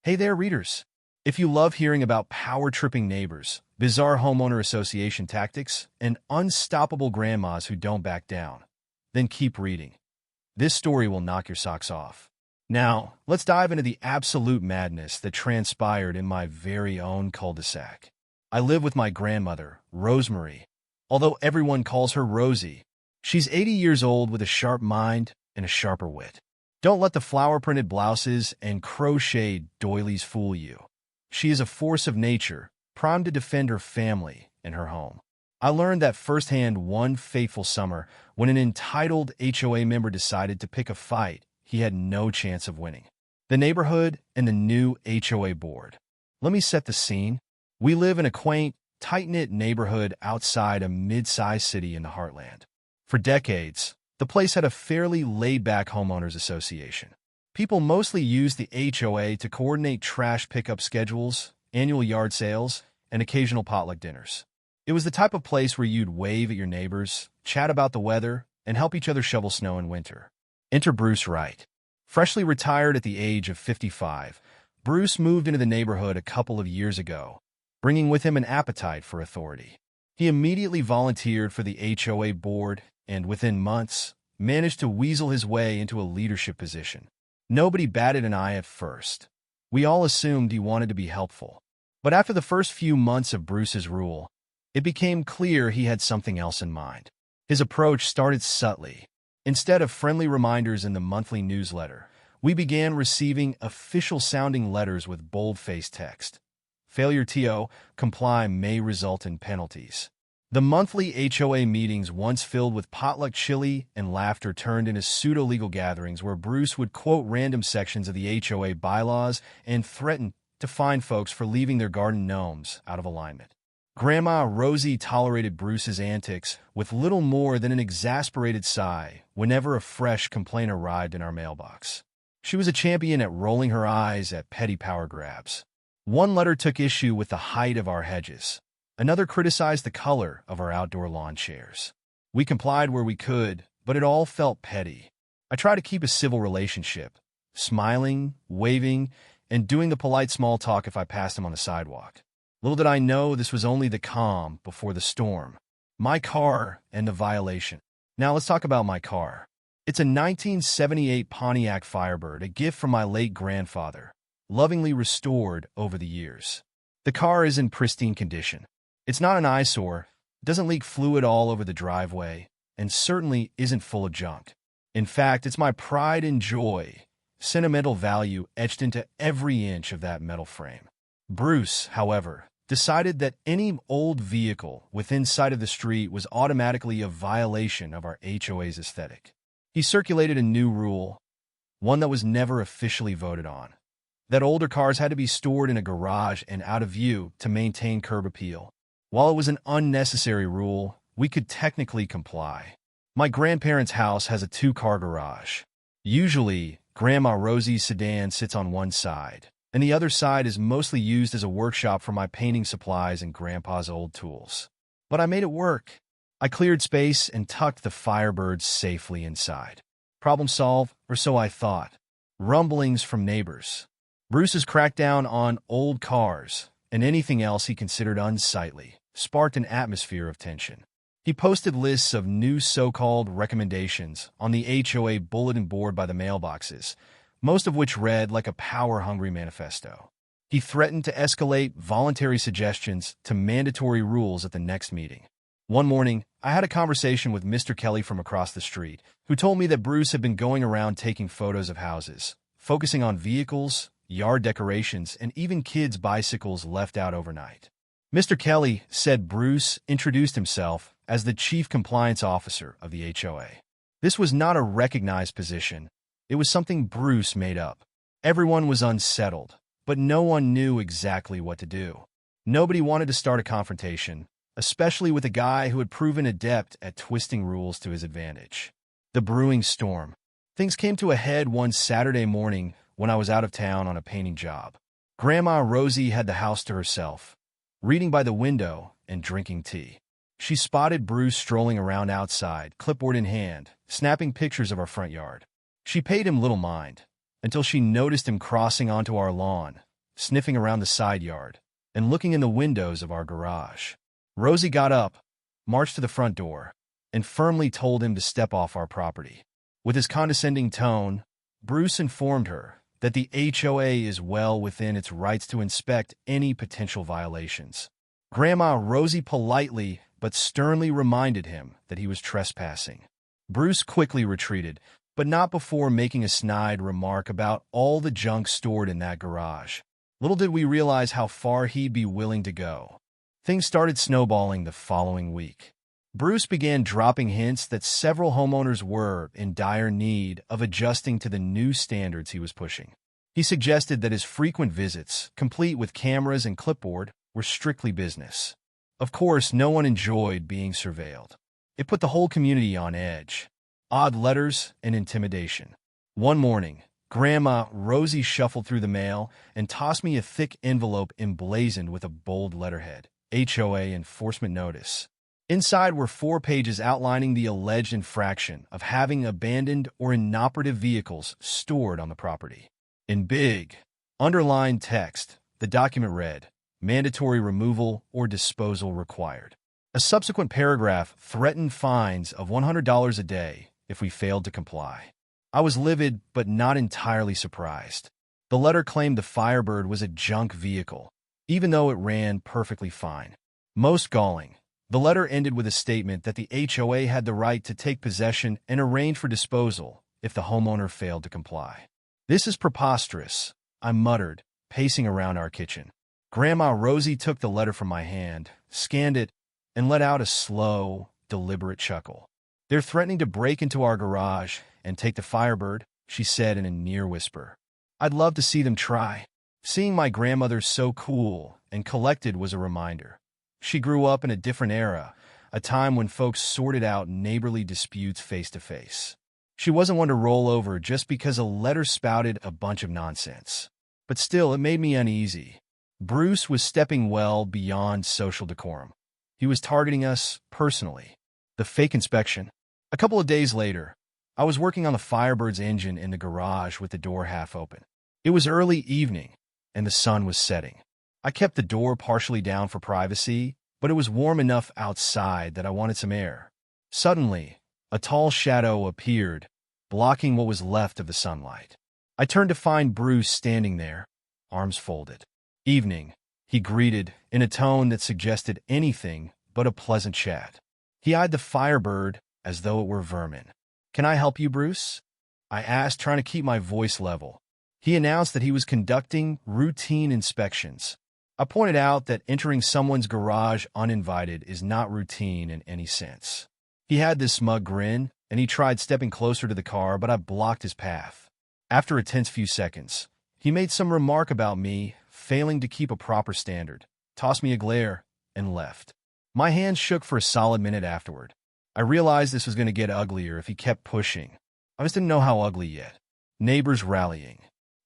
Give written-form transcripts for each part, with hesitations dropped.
Hey there, readers! If you love hearing about power-tripping neighbors, bizarre homeowner association tactics, and unstoppable grandmas who don't back down, then keep reading. This story will knock your socks off. Now, let's dive into the absolute madness that transpired in my very own cul-de-sac. I live with my grandmother, Rosemary, although everyone calls her Rosie. She's 80 years old with a sharp mind and a sharper wit. Don't let the flower-printed blouses and crocheted doilies fool you. She is a force of nature, primed to defend her family and her home. I learned that firsthand one fateful summer when an entitled HOA member decided to pick a fight he had no chance of winning. The neighborhood and the new HOA board. Let me set the scene. We live in a quaint, tight-knit neighborhood outside a mid-sized city in the heartland. For decades, the place had a fairly laid-back homeowners association. People mostly used the HOA to coordinate trash pickup schedules, annual yard sales, and occasional potluck dinners. It was the type of place where you'd wave at your neighbors, chat about the weather, and help each other shovel snow in winter. Enter Bruce Wright. Freshly retired at the age of 55, Bruce moved into the neighborhood a couple of years ago, bringing with him an appetite for authority. He immediately volunteered for the HOA board and, within months, managed to weasel his way into a leadership position. Nobody batted an eye at first. We all assumed he wanted to be helpful. But after the first few months of Bruce's rule, it became clear he had something else in mind. His approach started subtly. Instead of friendly reminders in the monthly newsletter, we began receiving official-sounding letters with bold-faced text. Failure to comply may result in penalties. The monthly HOA meetings, once filled with potluck chili and laughter, turned into pseudo-legal gatherings where Bruce would quote random sections of the HOA bylaws and threaten to fine folks for leaving their garden gnomes out of alignment. Grandma Rosie tolerated Bruce's antics with little more than an exasperated sigh whenever a fresh complaint arrived in our mailbox. She was a champion at rolling her eyes at petty power grabs. One letter took issue with the height of our hedges. Another criticized the color of our outdoor lawn chairs. We complied where we could, but it all felt petty. I tried to keep a civil relationship, smiling, waving, and doing the polite small talk if I passed him on the sidewalk. Little did I know this was only the calm before the storm. My car and the violation. Now let's talk about my car. It's a 1978 Pontiac Firebird, a gift from my late grandfather, lovingly restored over the years. The car is in pristine condition. It's not an eyesore, doesn't leak fluid all over the driveway, and certainly isn't full of junk. In fact, it's my pride and joy, sentimental value etched into every inch of that metal frame. Bruce, however, decided that any old vehicle within sight of the street was automatically a violation of our HOA's aesthetic. He circulated a new rule, one that was never officially voted on, that older cars had to be stored in a garage and out of view to maintain curb appeal. While it was an unnecessary rule, we could technically comply. My grandparents' house has a two-car garage. Usually, Grandma Rosie's sedan sits on one side, and the other side is mostly used as a workshop for my painting supplies and Grandpa's old tools. But I made it work. I cleared space and tucked the Firebirds safely inside. Problem solved, or so I thought. Rumblings from neighbors. Bruce's crackdown on old cars and anything else he considered unsightly sparked an atmosphere of tension. He posted lists of new so-called recommendations on the HOA bulletin board by the mailboxes, most of which read like a power-hungry manifesto. He threatened to escalate voluntary suggestions to mandatory rules at the next meeting. One morning, I had a conversation with Mr. Kelly from across the street, who told me that Bruce had been going around taking photos of houses, focusing on vehicles, yard decorations, and even kids' bicycles left out overnight. Mr. Kelly said Bruce introduced himself as the Chief Compliance Officer of the HOA. This was not a recognized position. It was something Bruce made up. Everyone was unsettled, but no one knew exactly what to do. Nobody wanted to start a confrontation, especially with a guy who had proven adept at twisting rules to his advantage. The brewing storm. Things came to a head one Saturday morning when I was out of town on a painting job. Grandma Rosie had the house to herself, reading by the window and drinking tea. She spotted Bruce strolling around outside, clipboard in hand, snapping pictures of our front yard. She paid him little mind, until she noticed him crossing onto our lawn, sniffing around the side yard, and looking in the windows of our garage. Rosie got up, marched to the front door, and firmly told him to step off our property. With his condescending tone, Bruce informed her that the HOA is well within its rights to inspect any potential violations. Grandma Rosie politely but sternly reminded him that he was trespassing. Bruce quickly retreated, but not before making a snide remark about all the junk stored in that garage. Little did we realize how far he'd be willing to go. Things started snowballing the following week. Bruce began dropping hints that several homeowners were in dire need of adjusting to the new standards he was pushing. He suggested that his frequent visits, complete with cameras and clipboard, were strictly business. Of course, no one enjoyed being surveilled. It put the whole community on edge. Odd letters and intimidation. One morning, Grandma Rosie shuffled through the mail and tossed me a thick envelope emblazoned with a bold letterhead, HOA Enforcement Notice. Inside were 4 pages outlining the alleged infraction of having abandoned or inoperative vehicles stored on the property. In big, underlined text, the document read, "Mandatory removal or disposal required." A subsequent paragraph threatened fines of $100 a day if we failed to comply. I was livid but not entirely surprised. The letter claimed the Firebird was a junk vehicle, even though it ran perfectly fine. Most galling, the letter ended with a statement that the HOA had the right to take possession and arrange for disposal if the homeowner failed to comply. "This is preposterous," I muttered, pacing around our kitchen. Grandma Rosie took the letter from my hand, scanned it, and let out a slow, deliberate chuckle. "They're threatening to break into our garage and take the Firebird," she said in a near whisper. "I'd love to see them try." Seeing my grandmother so cool and collected was a reminder. She grew up in a different era, a time when folks sorted out neighborly disputes face to face. She wasn't one to roll over just because a letter spouted a bunch of nonsense. But still, it made me uneasy. Bruce was stepping well beyond social decorum. He was targeting us personally. The fake inspection. A couple of days later, I was working on the Firebird's engine in the garage with the door half open. It was early evening, and the sun was setting. I kept the door partially down for privacy, but it was warm enough outside that I wanted some air. Suddenly, a tall shadow appeared, blocking what was left of the sunlight. I turned to find Bruce standing there, arms folded. "Evening," he greeted, in a tone that suggested anything but a pleasant chat. He eyed the Firebird as though it were vermin. "Can I help you, Bruce?" I asked, trying to keep my voice level. He announced that he was conducting routine inspections. I pointed out that entering someone's garage uninvited is not routine in any sense. He had this smug grin, and he tried stepping closer to the car, but I blocked his path. After a tense few seconds, he made some remark about me failing to keep a proper standard, tossed me a glare, and left. My hands shook for a solid minute afterward. I realized this was going to get uglier if he kept pushing. I just didn't know how ugly yet. Neighbors rallying.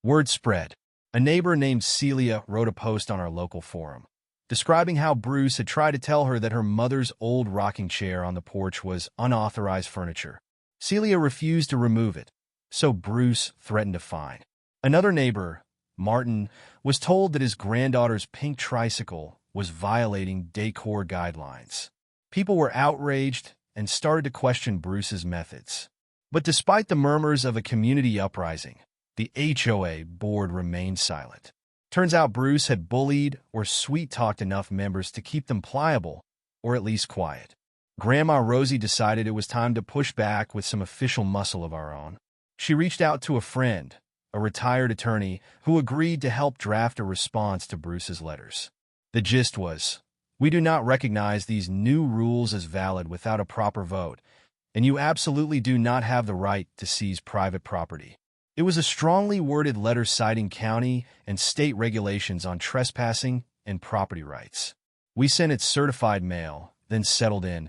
Word spread. A neighbor named Celia wrote a post on our local forum, describing how Bruce had tried to tell her that her mother's old rocking chair on the porch was unauthorized furniture. Celia refused to remove it, so Bruce threatened a fine. Another neighbor, Martin, was told that his granddaughter's pink tricycle was violating decor guidelines. People were outraged and started to question Bruce's methods. But despite the murmurs of a community uprising, the HOA board remained silent. Turns out Bruce had bullied or sweet-talked enough members to keep them pliable, or at least quiet. Grandma Rosie decided it was time to push back with some official muscle of our own. She reached out to a friend, a retired attorney, who agreed to help draft a response to Bruce's letters. The gist was, "We do not recognize these new rules as valid without a proper vote, and you absolutely do not have the right to seize private property." It was a strongly worded letter citing county and state regulations on trespassing and property rights. We sent it certified mail, then settled in,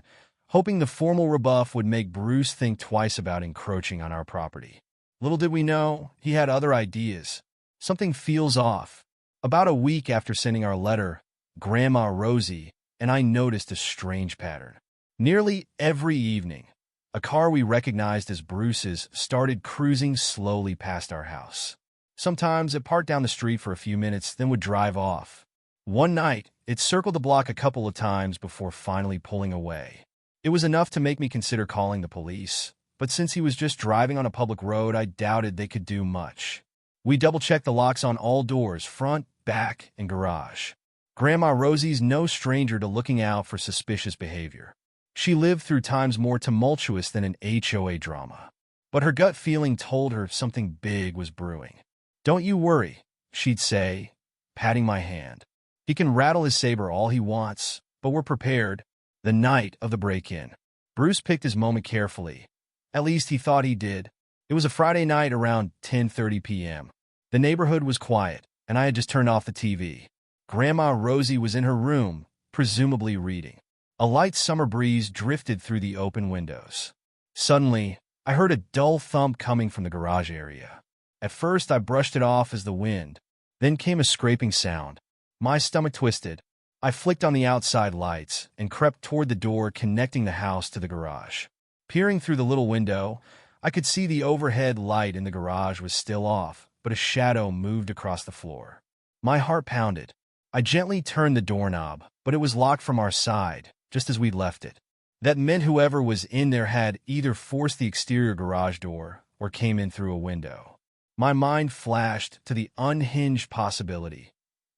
hoping the formal rebuff would make Bruce think twice about encroaching on our property. Little did we know, he had other ideas. Something feels off. About a week after sending our letter, Grandma Rosie and I noticed a strange pattern. Nearly every evening, a car we recognized as Bruce's started cruising slowly past our house. Sometimes it parked down the street for a few minutes, then would drive off. One night, it circled the block a couple of times before finally pulling away. It was enough to make me consider calling the police, but since he was just driving on a public road, I doubted they could do much. We double-checked the locks on all doors, front, back, and garage. Grandma Rosie's no stranger to looking out for suspicious behavior. She lived through times more tumultuous than an HOA drama. But her gut feeling told her something big was brewing. "Don't you worry," she'd say, patting my hand. "He can rattle his saber all he wants, but we're prepared." The night of the break-in. Bruce picked his moment carefully. At least he thought he did. It was a Friday night around 10:30 p.m. The neighborhood was quiet, and I had just turned off the TV. Grandma Rosie was in her room, presumably reading. A light summer breeze drifted through the open windows. Suddenly, I heard a dull thump coming from the garage area. At first, I brushed it off as the wind. Then came a scraping sound. My stomach twisted. I flicked on the outside lights and crept toward the door connecting the house to the garage. Peering through the little window, I could see the overhead light in the garage was still off, but a shadow moved across the floor. My heart pounded. I gently turned the doorknob, but it was locked from our side, just as we'd left it. That meant whoever was in there had either forced the exterior garage door or came in through a window. My mind flashed to the unhinged possibility.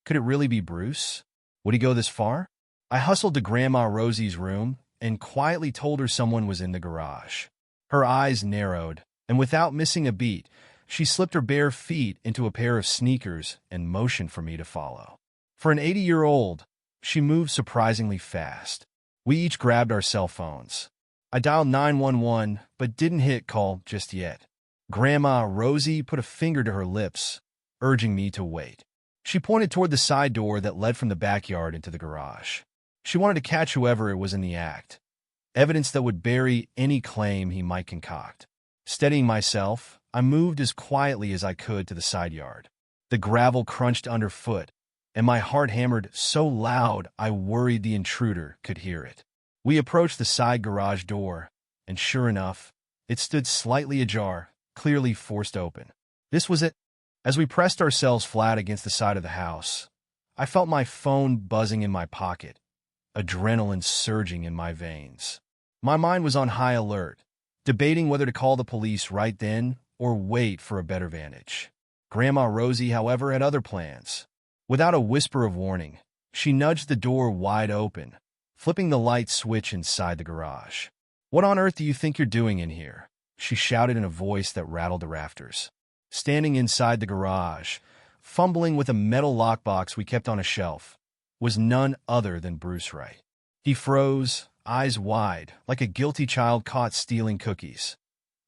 Could it really be Bruce? Would he go this far? I hustled to Grandma Rosie's room and quietly told her someone was in the garage. Her eyes narrowed, and without missing a beat, she slipped her bare feet into a pair of sneakers and motioned for me to follow. For an 80-year-old, she moved surprisingly fast. We each grabbed our cell phones. I dialed 911, but didn't hit call just yet. Grandma Rosie put a finger to her lips, urging me to wait. She pointed toward the side door that led from the backyard into the garage. She wanted to catch whoever it was in the act, evidence that would bury any claim he might concoct. Steadying myself, I moved as quietly as I could to the side yard. The gravel crunched underfoot, and my heart hammered so loud I worried the intruder could hear it. We approached the side garage door, and sure enough, it stood slightly ajar, clearly forced open. This was it. As we pressed ourselves flat against the side of the house, I felt my phone buzzing in my pocket, adrenaline surging in my veins. My mind was on high alert, debating whether to call the police right then or wait for a better vantage. Grandma Rosie, however, had other plans. Without a whisper of warning, she nudged the door wide open, flipping the light switch inside the garage. "What on earth do you think you're doing in here?" she shouted in a voice that rattled the rafters. Standing inside the garage, fumbling with a metal lockbox we kept on a shelf, was none other than Bruce Wright. He froze, eyes wide, like a guilty child caught stealing cookies.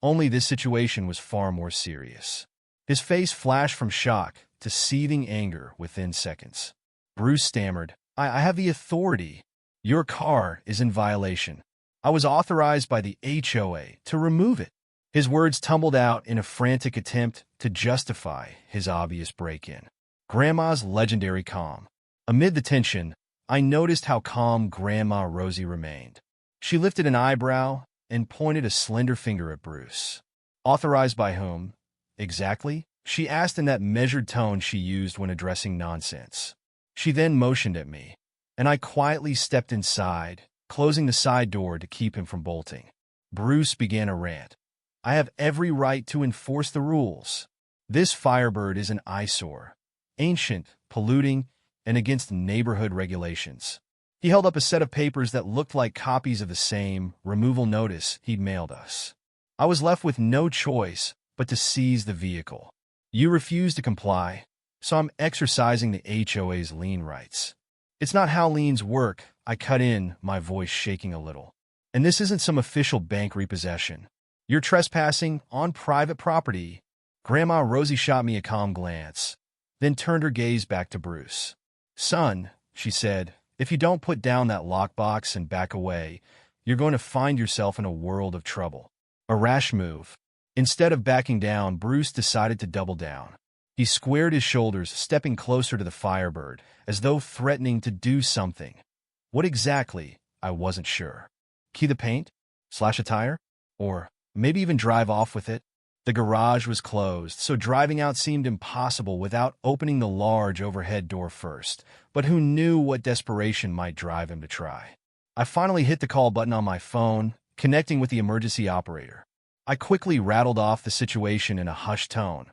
Only this situation was far more serious. His face flashed from shock to seething anger within seconds. Bruce stammered, I have the authority. Your car is in violation. I was authorized by the HOA to remove it." His words tumbled out in a frantic attempt to justify his obvious break-in. Grandma's legendary calm. Amid the tension, I noticed how calm Grandma Rosie remained. She lifted an eyebrow and pointed a slender finger at Bruce. "Authorized by whom? Exactly?" she asked in that measured tone she used when addressing nonsense. She then motioned at me, and I quietly stepped inside, closing the side door to keep him from bolting. Bruce began a rant. "I have every right to enforce the rules. This Firebird is an eyesore, ancient, polluting, and against neighborhood regulations." He held up a set of papers that looked like copies of the same removal notice he'd mailed us. I was left with no choice but to seize the vehicle. "You refuse to comply, so I'm exercising the HOA's lien rights." "It's not how liens work," I cut in, my voice shaking a little. "And this isn't some official bank repossession. You're trespassing on private property." Grandma Rosie shot me a calm glance, then turned her gaze back to Bruce. "Son," she said, "if you don't put down that lockbox and back away, you're going to find yourself in a world of trouble." A rash move. Instead of backing down, Bruce decided to double down. He squared his shoulders, stepping closer to the Firebird, as though threatening to do something. What exactly, I wasn't sure. Key the paint? Slash a tire? Or maybe even drive off with it? The garage was closed, so driving out seemed impossible without opening the large overhead door first. But who knew what desperation might drive him to try? I finally hit the call button on my phone, connecting with the emergency operator. I quickly rattled off the situation in a hushed tone.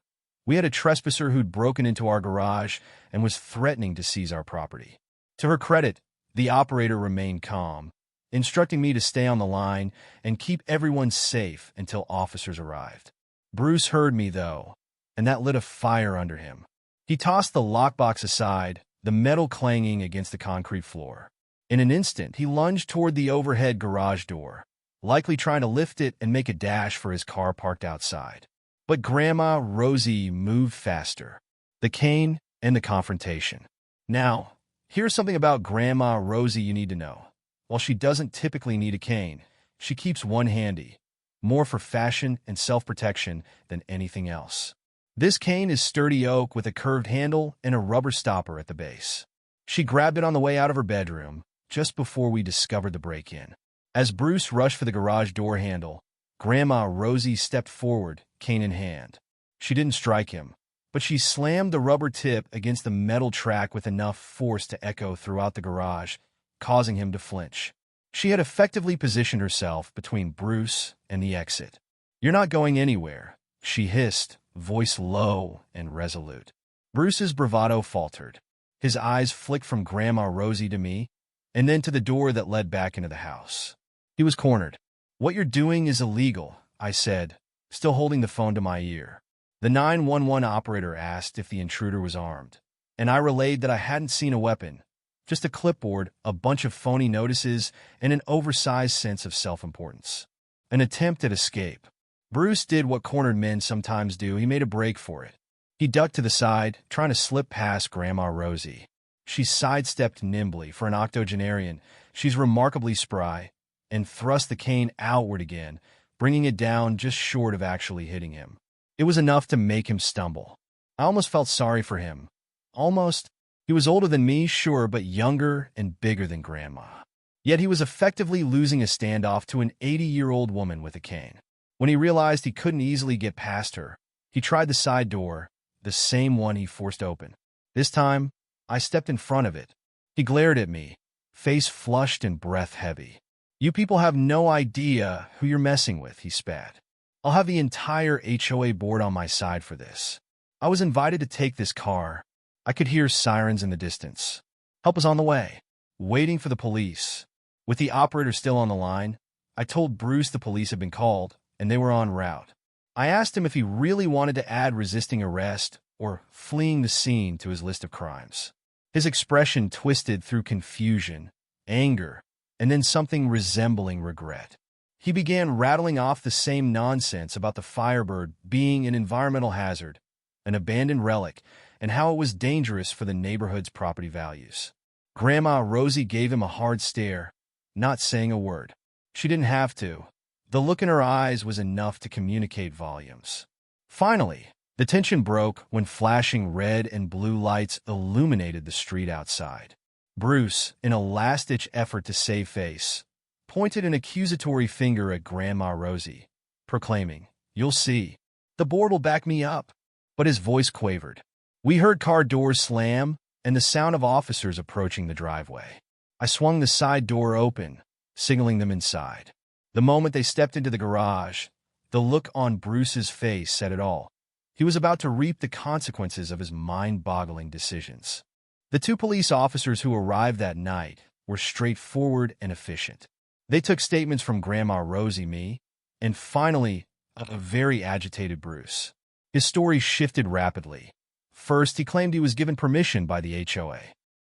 We had a trespasser who'd broken into our garage and was threatening to seize our property. To her credit, the operator remained calm, instructing me to stay on the line and keep everyone safe until officers arrived. Bruce heard me, though, and that lit a fire under him. He tossed the lockbox aside, the metal clanging against the concrete floor. In an instant, he lunged toward the overhead garage door, likely trying to lift it and make a dash for his car parked outside. But Grandma Rosie moved faster. The cane and the confrontation. Now, here's something about Grandma Rosie you need to know. While she doesn't typically need a cane, she keeps one handy, more for fashion and self-protection than anything else. This cane is sturdy oak with a curved handle and a rubber stopper at the base. She grabbed it on the way out of her bedroom, just before we discovered the break-in. As Bruce rushed for the garage door handle, Grandma Rosie stepped forward, cane in hand. She didn't strike him, but she slammed the rubber tip against the metal track with enough force to echo throughout the garage, causing him to flinch. She had effectively positioned herself between Bruce and the exit. "You're not going anywhere," she hissed, voice low and resolute. Bruce's bravado faltered. His eyes flicked from Grandma Rosie to me, and then to the door that led back into the house. He was cornered. "What you're doing is illegal," I said, still holding the phone to my ear. The 911 operator asked if the intruder was armed, and I relayed that I hadn't seen a weapon, just a clipboard, a bunch of phony notices, and an oversized sense of self-importance. An attempt at escape. Bruce did what cornered men sometimes do. He made a break for it. He ducked to the side, trying to slip past Grandma Rosie. She sidestepped nimbly. For an octogenarian, she's remarkably spry, and thrust the cane outward again, bringing it down just short of actually hitting him. It was enough to make him stumble. I almost felt sorry for him. Almost. He was older than me, sure, but younger and bigger than Grandma. Yet he was effectively losing a standoff to an 80-year-old woman with a cane. When he realized he couldn't easily get past her, he tried the side door, the same one he forced open. This time, I stepped in front of it. He glared at me, face flushed and breath heavy. "You people have no idea who you're messing with," he spat. "I'll have the entire HOA board on my side for this. I was invited to take this car." I could hear sirens in the distance. Help was on the way, waiting for the police. With the operator still on the line, I told Bruce the police had been called, and they were en route. I asked him if he really wanted to add resisting arrest or fleeing the scene to his list of crimes. His expression twisted through confusion, anger, and then something resembling regret. He began rattling off the same nonsense about the Firebird being an environmental hazard, an abandoned relic, and how it was dangerous for the neighborhood's property values. Grandma Rosie gave him a hard stare, not saying a word. She didn't have to. The look in her eyes was enough to communicate volumes. Finally, the tension broke when flashing red and blue lights illuminated the street outside. Bruce, in a last-ditch effort to save face, pointed an accusatory finger at Grandma Rosie, proclaiming, "You'll see. The board will back me up." But his voice quavered. We heard car doors slam and the sound of officers approaching the driveway. I swung the side door open, signaling them inside. The moment they stepped into the garage, the look on Bruce's face said it all. He was about to reap the consequences of his mind-boggling decisions. The two police officers who arrived that night were straightforward and efficient. They took statements from Grandma Rosie, me, and finally, a very agitated Bruce. His story shifted rapidly. First, he claimed he was given permission by the HOA.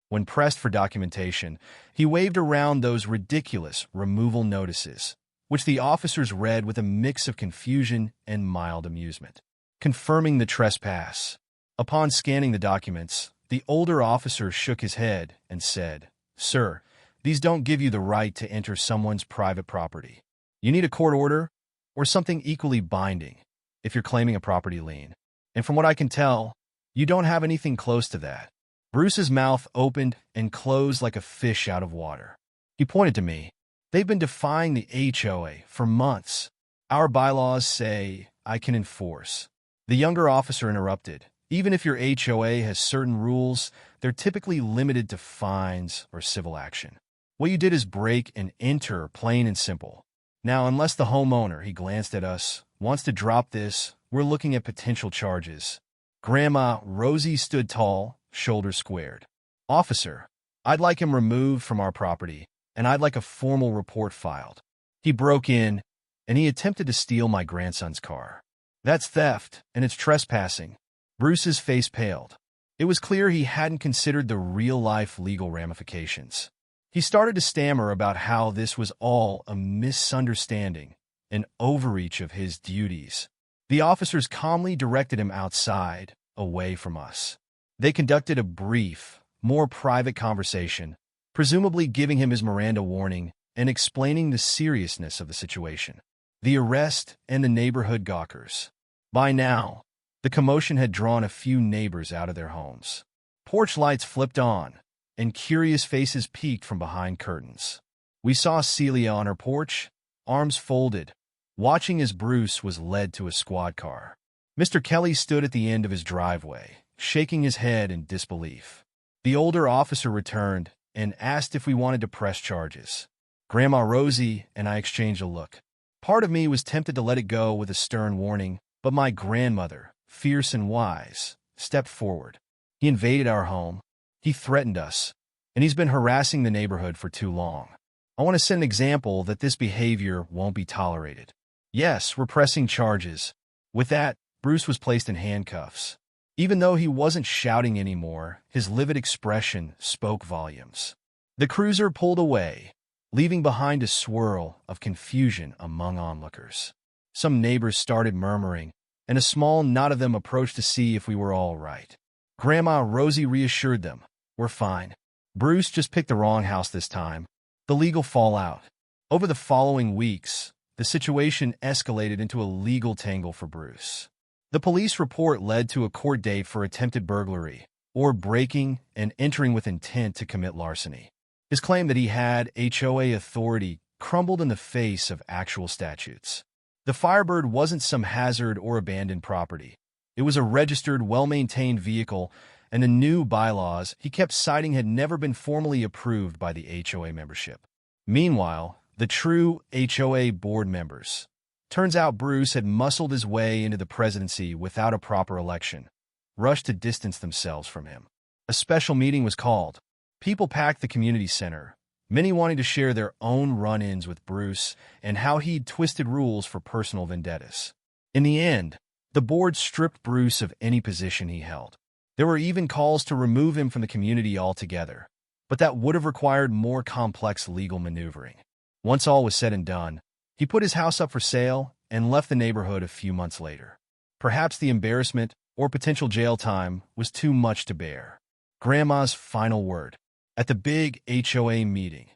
When pressed for documentation, he waved around those ridiculous removal notices, which the officers read with a mix of confusion and mild amusement, confirming the trespass. Upon scanning the documents, the older officer shook his head and said, "Sir, these don't give you the right to enter someone's private property. You need a court order or something equally binding if you're claiming a property lien. And from what I can tell, you don't have anything close to that." Bruce's mouth opened and closed like a fish out of water. He pointed to me. "They've been defying the HOA for months. Our bylaws say I can enforce." The younger officer interrupted. "Even if your HOA has certain rules, they're typically limited to fines or civil action. What you did is break and enter, plain and simple. Now, unless the homeowner," he glanced at us, "wants to drop this, we're looking at potential charges." Grandma Rosie stood tall, shoulders squared. "Officer, I'd like him removed from our property, and I'd like a formal report filed. He broke in, and he attempted to steal my grandson's car. That's theft, and it's trespassing." Bruce's face paled. It was clear he hadn't considered the real-life legal ramifications. He started to stammer about how this was all a misunderstanding, an overreach of his duties. The officers calmly directed him outside, away from us. They conducted a brief, more private conversation, presumably giving him his Miranda warning and explaining the seriousness of the situation. The arrest and the neighborhood gawkers. By now, the commotion had drawn a few neighbors out of their homes. Porch lights flipped on, and curious faces peeked from behind curtains. We saw Celia on her porch, arms folded, watching as Bruce was led to a squad car. Mr. Kelly stood at the end of his driveway, shaking his head in disbelief. The older officer returned and asked if we wanted to press charges. Grandma Rosie and I exchanged a look. Part of me was tempted to let it go with a stern warning, but my grandmother, fierce and wise, stepped forward. "He invaded our home. He threatened us, and he's been harassing the neighborhood for too long. I want to set an example that this behavior won't be tolerated. Yes, we're pressing charges." With that, Bruce was placed in handcuffs. Even though he wasn't shouting anymore, his livid expression spoke volumes. The cruiser pulled away, leaving behind a swirl of confusion among onlookers. Some neighbors started murmuring, and a small knot of them approached to see if we were all right. Grandma Rosie reassured them, "We're fine. Bruce just picked the wrong house this time." The legal fallout. Over the following weeks, the situation escalated into a legal tangle for Bruce. The police report led to a court date for attempted burglary, or breaking and entering with intent to commit larceny. His claim that he had HOA authority crumbled in the face of actual statutes. The Firebird wasn't some hazard or abandoned property. It was a registered, well-maintained vehicle, and the new bylaws he kept citing had never been formally approved by the HOA membership. Meanwhile, the true HOA board members. Turns out Bruce had muscled his way into the presidency without a proper election, rushed to distance themselves from him. A special meeting was called. People packed the community center, many wanting to share their own run-ins with Bruce and how he'd twisted rules for personal vendettas. In the end, the board stripped Bruce of any position he held. There were even calls to remove him from the community altogether, but that would have required more complex legal maneuvering. Once all was said and done, he put his house up for sale and left the neighborhood a few months later. Perhaps the embarrassment or potential jail time was too much to bear. Grandma's final word. At the big HOA meeting,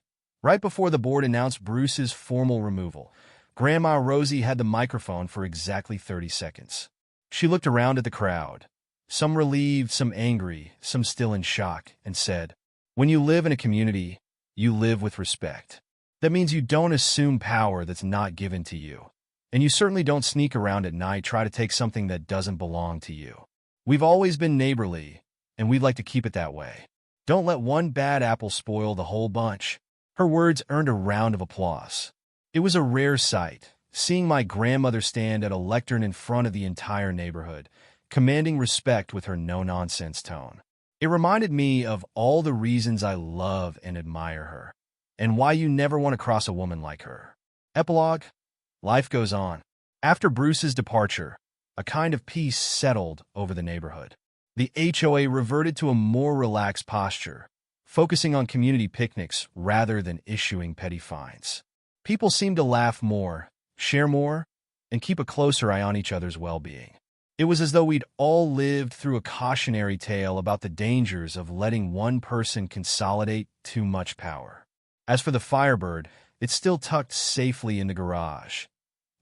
right before the board announced Bruce's formal removal, Grandma Rosie had the microphone for exactly 30 seconds. She looked around at the crowd, some relieved, some angry, some still in shock, and said, "When you live in a community, you live with respect. That means you don't assume power that's not given to you. And you certainly don't sneak around at night try to take something that doesn't belong to you. We've always been neighborly, and we'd like to keep it that way. Don't let one bad apple spoil the whole bunch." Her words earned a round of applause. It was a rare sight, seeing my grandmother stand at a lectern in front of the entire neighborhood, commanding respect with her no-nonsense tone. It reminded me of all the reasons I love and admire her, and why you never want to cross a woman like her. Epilogue. Life goes on. After Bruce's departure, a kind of peace settled over the neighborhood. The HOA reverted to a more relaxed posture, focusing on community picnics rather than issuing petty fines. People seemed to laugh more, share more, and keep a closer eye on each other's well-being. It was as though we'd all lived through a cautionary tale about the dangers of letting one person consolidate too much power. As for the Firebird, it's still tucked safely in the garage,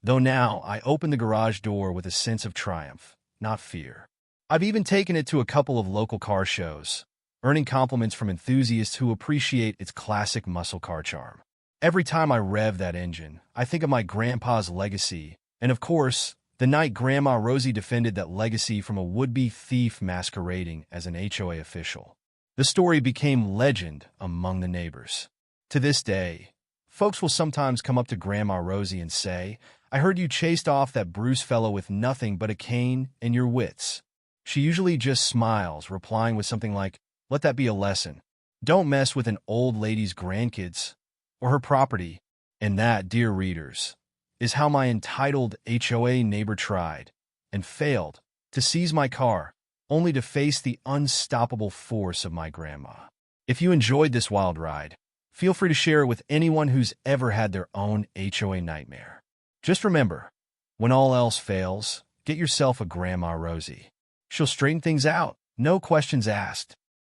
though now I open the garage door with a sense of triumph, not fear. I've even taken it to a couple of local car shows, earning compliments from enthusiasts who appreciate its classic muscle car charm. Every time I rev that engine, I think of my grandpa's legacy and, of course, The night Grandma Rosie defended that legacy from a would-be thief masquerading as an HOA official. The story became legend among the neighbors. To this day, folks will sometimes come up to Grandma Rosie and say, "I heard you chased off that Bruce fellow with nothing but a cane and your wits." She usually just smiles, replying with something like, "Let that be a lesson. Don't mess with an old lady's grandkids or her property." And that, dear readers, is how my entitled HOA neighbor tried and failed to seize my car, only to face the unstoppable force of my grandma. If you enjoyed this wild ride, feel free to share it with anyone who's ever had their own HOA nightmare. Just remember, when all else fails, get yourself a Grandma Rosie. She'll straighten things out, no questions asked.